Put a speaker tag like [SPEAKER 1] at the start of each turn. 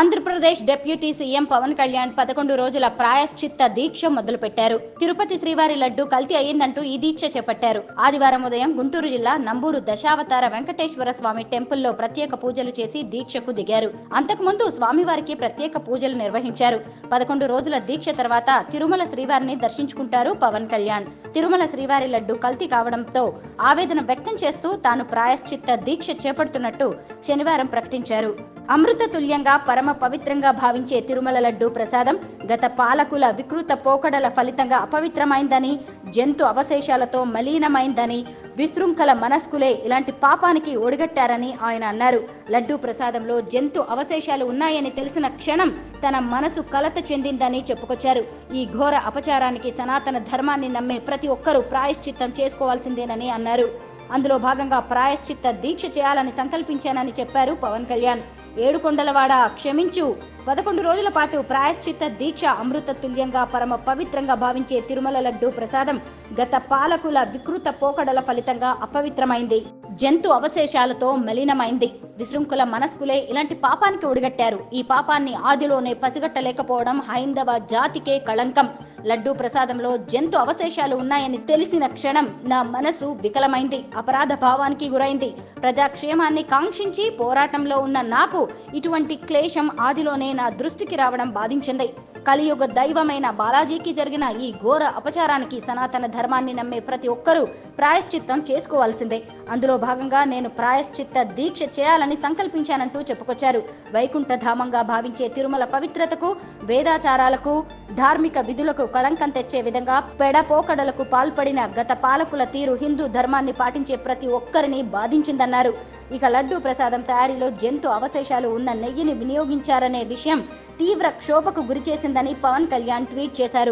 [SPEAKER 1] Andhra Pradesh deputy CM Pawan Kalyan 11 రోజుల ప్రాయశ్చిత్త దీక్ష మొదలుపెట్టారు. తిరుపతి శ్రీవారి లడ్డు కల్తీ అయ్యిందంటూ ఈ దీక్ష చేపట్టారు. ఆదివారం ఉదయం గుంటూరు జిల్లా నంబూరు దశావతార వెంకటేశ్వర స్వామి టెంపుల్లో ప్రత్యేక పూజలు చేసి దీక్షకు దిగారు. అంతకుముందు స్వామివారికి ప్రత్యేక పూజలు నిర్వహించారు. 11 రోజుల దీక్ష తర్వాత తిరుమల శ్రీవారిని దర్శించుకుంటారు పవన్ కళ్యాణ్. తిరుమల శ్రీవారి లడ్డు కల్తీ కావడంతో ఆవేదన వ్యక్తం చేస్తూ తాను ప్రాయశ్చిత్త దీక్ష చేపడుతున్నట్టు శనివారం ప్రకటించారు. అమృత తుల్యంగా పరమ పవిత్రంగా భావించే తిరుమల లడ్డు ప్రసాదం గత పాలకుల వికృత పోకడల ఫలితంగా అపవిత్రమైందని, జంతు అవశేషాలతో మలీనమైందని, విశృంఖల మనస్కులే ఇలాంటి పాపానికి ఒడిగట్టారని ఆయన అన్నారు. లడ్డు ప్రసాదంలో జంతు అవశేషాలు ఉన్నాయని తెలిసిన క్షణం తన మనసు కలత చెందిందని చెప్పుకొచ్చారు. ఈ ఘోర అపచారానికి సనాతన ధర్మాన్ని నమ్మే ప్రతి ఒక్కరూ ప్రాయశ్చిత్తం చేసుకోవాల్సిందేనని అన్నారు. అందులో భాగంగా ప్రాయశ్చిత్త దీక్ష చేయాలని సంకల్పించానని చెప్పారు పవన్ కళ్యాణ్. ఏడుకొండలవాడ క్షమించు 11 రోజుల పాటు ప్రాయశ్చిత్త దీక్ష. అమృత తుల్యంగా పరమ పవిత్రంగా భావించే తిరుమల లడ్డు ప్రసాదం గత పాలకుల వికృత పోకడల ఫలితంగా అపవిత్రమైంది, జంతు అవశేషాలతో మలినమైంది, విశృంఖల మనస్కులే ఇలాంటి పాపానికి ఒడిగట్టారు. ఈ పాపాన్ని ఆదిలోనే పసిగట్టలేకపోవడం హైందవ జాతికే కళంకం. లడ్డూ ప్రసాదంలో జంతు అవశేషాలు ఉన్నాయని తెలిసిన క్షణం నా మనసు వికలమైంది, అపరాధ భావానికి గురైంది. ప్రజాక్షేమాన్ని కాంక్షించి పోరాటంలో ఉన్న నాకు ఇటువంటి క్లేశం ఆదిలోనే నా దృష్టికి రావడం బాధించింది. కలియుగ దైవమైన బాలాజీకి జరిగిన ఈ ఘోర అపచారానికి సనాతన ధర్మాన్ని నమ్మే ప్రతి ఒక్కరూ ప్రాయశ్చిత్తం చేసుకోవాల్సిందే. అందులో భాగంగా నేను ప్రాయశ్చిత్త దీక్ష చేయాలని సంకల్పించానంటూ చెప్పుకొచ్చారు. వైకుంఠ ధామంగా భావించే తిరుమల పవిత్రతకు, వేదాచారాలకు, ధార్మిక విధులకు కళంకం తెచ్చే విధంగా పెడపోకడలకు పాల్పడిన గత పాలకుల తీరు హిందూ ధర్మాన్ని పాటించే ప్రతి ఒక్కరిని బాధించిందన్నారు. ఇక లడ్డూ ప్రసాదం తయారీలో జంతు అవశేషాలు ఉన్న నెయ్యిని వినియోగించారనే విషయం తీవ్ర క్షోభకు గురిచేసిందని పవన్ కళ్యాణ్ ట్వీట్ చేశారు.